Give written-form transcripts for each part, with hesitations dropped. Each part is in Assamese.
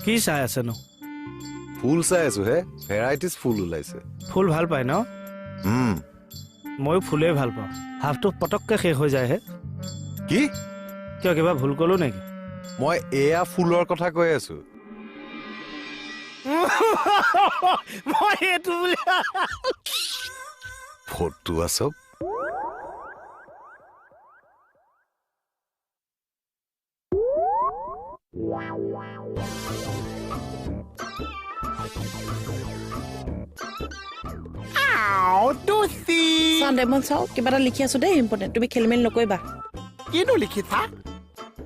কি চাই আছে নো ফুল চাই আছো হে ভেৰাইটিজ ফুল ওলাইছে ফুল ভাল পায় ন ময়ো ফুলেই ভাল পাওঁ হাফটো পটককৈ শেষ হৈ যায় হে কি কিয় কিবা ভুল ক'লো নেকি মই এয়া ফুলৰ কথা কৈ আছো মই এইটো বুলি ফটো আছক ডেমন চাও কিবা এটা লিখি আছো দেই ইম্পৰ্টেণ্ট তুমি খেলি মেলি নকৰিবা কিনো লিখিছা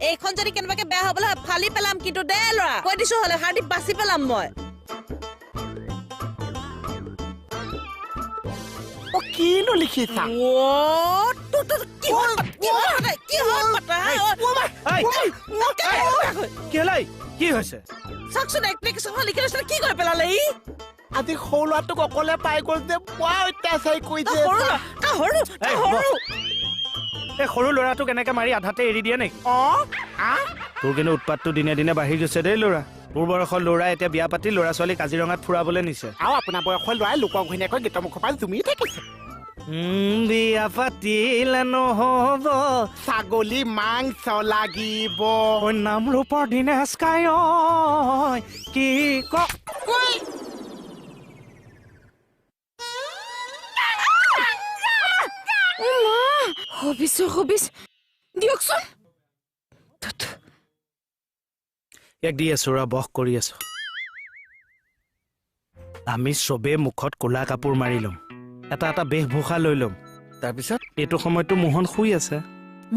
এইখন যদি কেনেবাকে বেয়া হবলৈ ফালি পেলাম কিন্তু দে ল'ৰা কৈ দিছো হলে হাৰ্ডি বাচি পেলাম মই কিনো লিখিছা কি হৈছে চাওকচোন এপ্লিকেশ্যন লিখি লৈছিলে কি কৰি পেলালে ই আজি সৰু ল'ৰাটোক অকলে পাই গ'ল যে পুৱা অত্যাচাৰী কৰিছে এই সৰু ল'ৰাটোক এনেকে মাৰি আধাতে এৰি দিয়ে নেকি তোৰ কিন্তু উৎপাতটো দিনে দিনে বাঢ়ি গৈছে দেই ল'ৰা তোৰ বয়সৰ ল'ৰা এতিয়া বিয়া পাতি ল'ৰা ছোৱালী কাজিৰঙাত ফুৰাবলৈ নিছে আৰু আপোনাৰ বয়সৰ ল'ৰাই লোকৰ ঘৈণীয়েকৈ গীতৰ মুখৰ পৰা জুমি থাকিছে বিয়া পাতিলে নহ'ব ছাগলী মাংস লাগিব নাম ৰূপৰ দিনেশ কায় কি হবিছ দিয়কচোন ইয়াক দি আছো ৰ বস কৰি আছো আমি চবেই মুখত ক'লা কাপোৰ মাৰি ল'ম এটা এটা বেশভূষা লৈ ল'ম তাৰপিছত এইটো সময়তো মোহন শুই আছে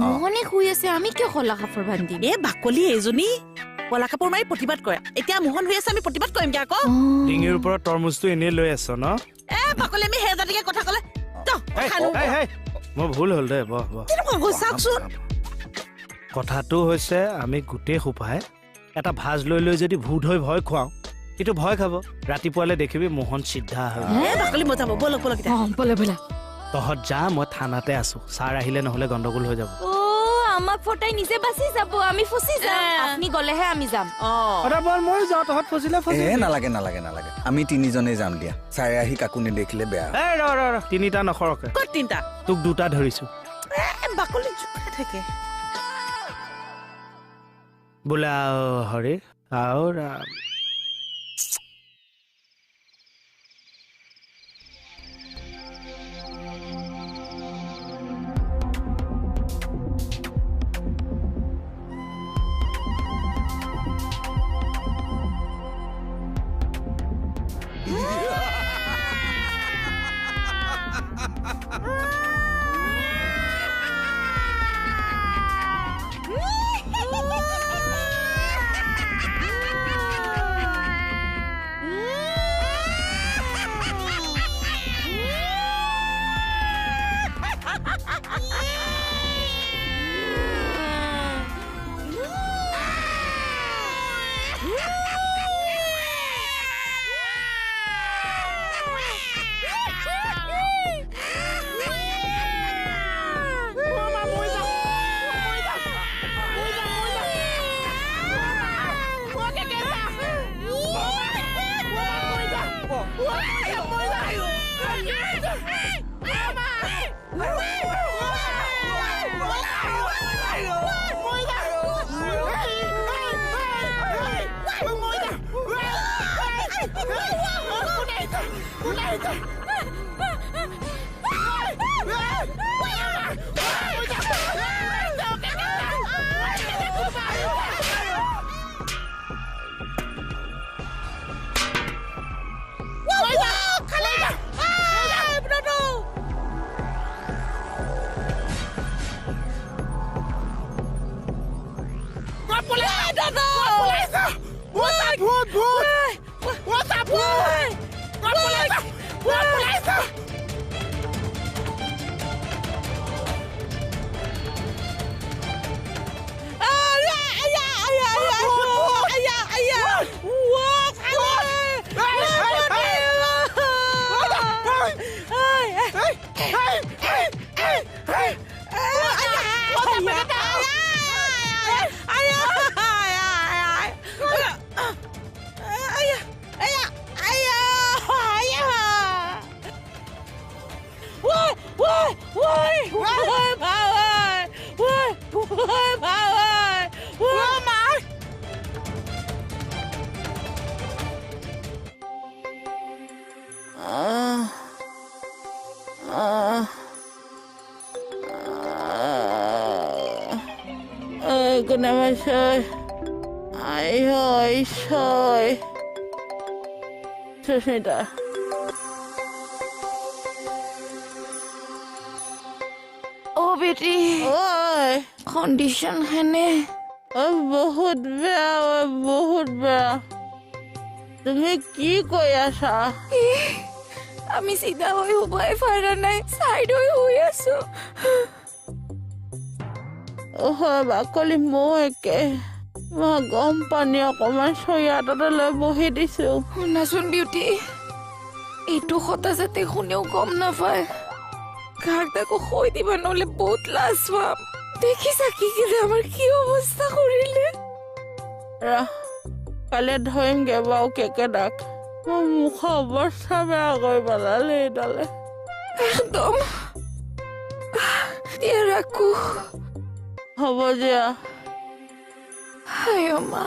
মোহনে শুই আছে আমি কিয় ক'লা কাপোৰ বান্ধিম এ বাকলি এইজনী ক'লা কাপোৰ মাৰি প্ৰতিবাদ কৰে এতিয়া মোহন শুই আছে আমি প্ৰতিবাদ কৰিমগে আকৌ ডিঙিৰ ওপৰত তৰমুজটো এনেই লৈ আছ ন এ বাকলি আমি সেইজাতিকে কথা ক'লে মোৰ ভুল হ'ল দে বহ চাওকচোন কথাটো হৈছে আমি গোটেই সোপাই এটা ভাজ লৈ লৈ যদি ভূত হৈ ভয় খুৱাওঁ কিন্তু ভয় খাব ৰাতিপুৱালে দেখিবি মোহন চিধা হৈ বাকলি মজাব বলক বলে তহঁত যা মই থানাতে আছো ছাৰ আহিলে নহলে গণ্ডগোল হৈ যাব আমাক ফটাই নিজে বাচি যাব আমি ফচি যাম আপুনি গলেহে আমি যাম মই যাওঁ তহঁত ফচিলে নালাগে আমি তিনিজনেই যাম দিয়া ছাৰে আহি কাকো নেদেখিলে বেয়া তিনিটা নসৰকে ক'ত তিনিটা তোক দুটা ধৰিছো বাকলি জোকাই থাকে বোলা হৰে আও ৰাম What's up? কোনে পাইছে আই হয় ছয় সুস্মিতা ও বেটি ঐ কণ্ডিশ্যন হেনে বহুত বেয়া বহুত বেয়া তুমি কি কৈ আছা আমি চিধা হৈ শুবাই পাৰা নাই চাইড হৈ শুই আছো বাকলি ময়ো একে মই গৰম পানী অকমান চৰিয়া এটাতে লৈ বহি দিছো শুনাচোন বিউটি এইটো কথা যাতে কোনেও গম নাপায় কাক তাকো হৈ দিবা নহ'লে বহুত লাজ পাম দেখিছা কি আমাৰ কি অৱস্থা কৰিলে কাইলৈ ধৰিমগে বাৰু কেকেটাক মোৰ মুখৰ অৱস্থা বেয়া কৰি পেলালে এইডালে একদম দিয়া ৰাখো হ'ব দিয়া আই মা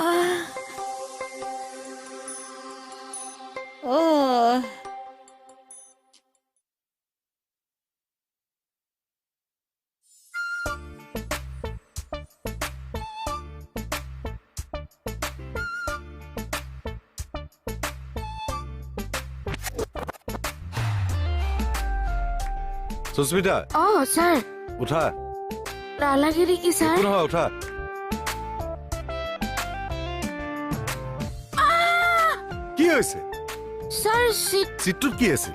সুস্মিতা ছাৰ উঠা নালাগে নেকি ছাৰ একো নহয় উঠা কি হৈছে ছাৰ চিটটোত কি আছিল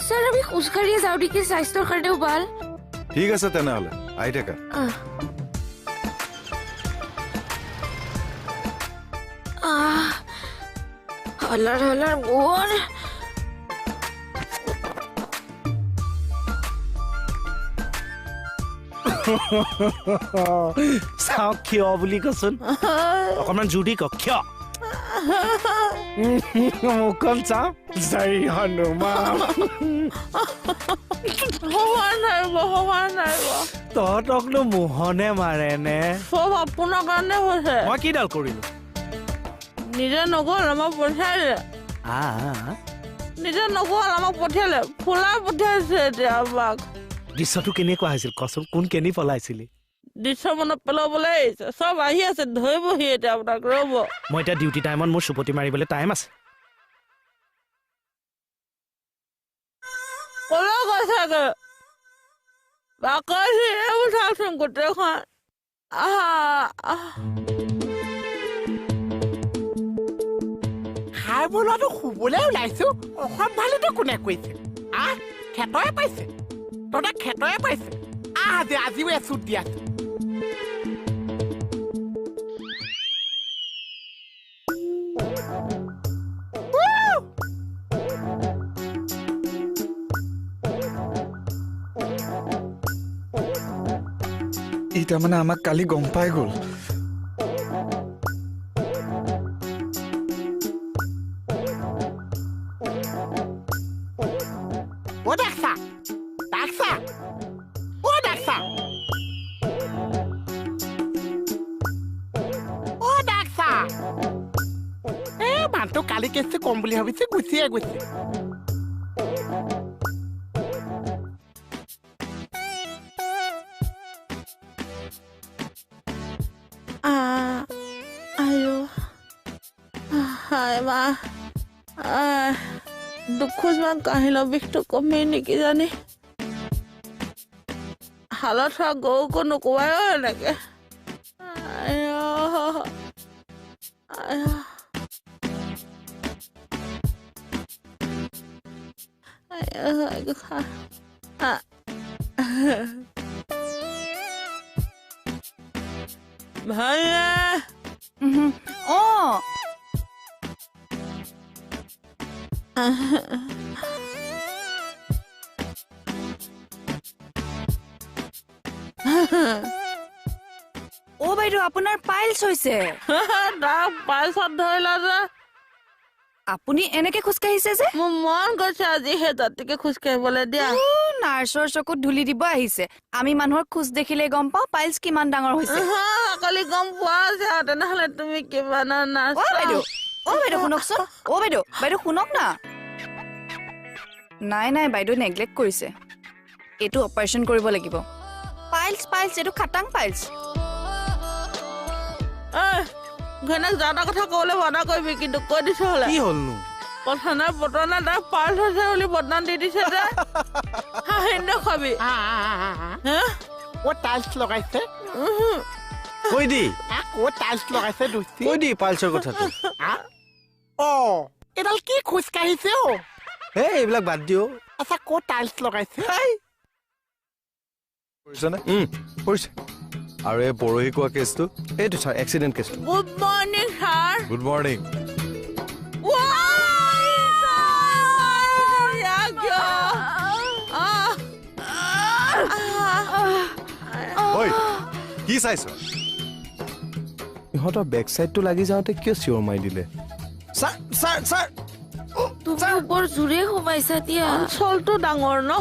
ছাৰ আমি খোজকাঢ়িয়ে যাওঁ নেকি স্বাস্থ্যৰ কাৰণেও ভাল ঠিক আছে তেনেহ'লে আহি থাকা হলাৰ মোৰ চাওঁ ক্ষয় বুলি কচোন অকণমান জোৰ দি ক ক্ষয় মুখখন চাওঁ জয় হনুমান তহঁতকনো মোহনে মাৰে নে চব আপোনাৰ কাৰণে হৈছে মই কিডাল কৰিলো নিজে নগ'ল আমাক পঠিয়ালে নিজে নগ'ল আমাক পঠিয়ালে ফুলাই পঠিয়াইছে এতিয়া আমাক দৃশ্যটো কেনেকুৱা হৈছিল কচোন কোন কেনি পলাইছিলি দৃশ্য মনত পেলাবলৈ আহিছে চব আহি আছে ধৰিবহি এতিয়া আপোনাক ৰ'ব মই এতিয়া ডিউটি টাইমত মোৰ চুপতি মাৰিবলৈ টাইম আছে কলৈ গৈছাগে বাকলি এইবোৰ চাওকচোন গোটেইখন খাই বোলাটো শুবলৈ ওলাইছো অসম্ভালিতো কোনে কৈছে খেতৰে পাইছে তহঁতে খেতৰে পাইছে আজিও এচুট দি আছে ই তাৰমানে আমাক কালি গম পাই গ'ল মানুহটো কালি কেছটো কম বুলি ভাবিছে গুচিয়ে গৈছে দুখোজমান কাহিলৰ বিষটো কমেই নেকি জানি হালত হোৱা গৰুকো নোকোৱাই এনেকে ভাইয়া বাইদেউ আপোনাৰ পাইলছ হৈছে পাইছত ধৰিলা যে আপুনি এনেকে খোজকাঢ়িছে যে মোৰ মন গৈছে আজি সেই জাতিকে খোজকাঢ়িবলৈ দিয়া নাৰ্ছৰ চকুত ধূলি দিব আহিছে আমি মানুহৰ খোজ দেখিলে গম পাওঁ পাইলছ কিমান ডাঙৰ হৈছে কালি গম পোৱা যায় তেনেহলে তুমি কিমান বাইদেউ শুনকচোন বাইদেউ শুনক না নাই বাইদেউ নেগলেক্ট কৰিছে এইটো অপাৰেশ্যন কৰিব লাগিব পাইলছ এইটো খাটাং পাইলছ ঘৈণীয়েক যা তা কথা ক'বলৈ বাধা কৰিবি কিন্তু কৈ দিছো হ'লে কি হ'লনো কথা নাই বতৰা নাই তাৰ পাৰ্চ হৈছে বুলি বদনাম দি দিছে যে হাঁহি খাবি হা ক'ত টাইলছ লগাইছে কৈ দি ক'ত টাইলছ লগাইছে দুষ্টি কৈ দি পালচৰ কথাটো এডাল কি খোজকাঢ়িছে হে এইবিলাক বাদ দিও আচ্ছা ক'ত টাইলছ লগাইছে কৰিছনে কৰিছে আৰু এই পৰহি কোৱা কেছটো এইটো ছাৰ এক্সিডেণ্ট কেছটো good morning sir good morning ঐ কি চাইছ ইহঁতৰ বেক চাইডটো লাগি যাওঁতে কিয় চিঞৰ মাৰি দিলে ছাৰ ছাৰ ছাৰ তুমি বৰ জোৰে সোমাইছা দিয়া অঞ্চলটো ডাঙৰ ন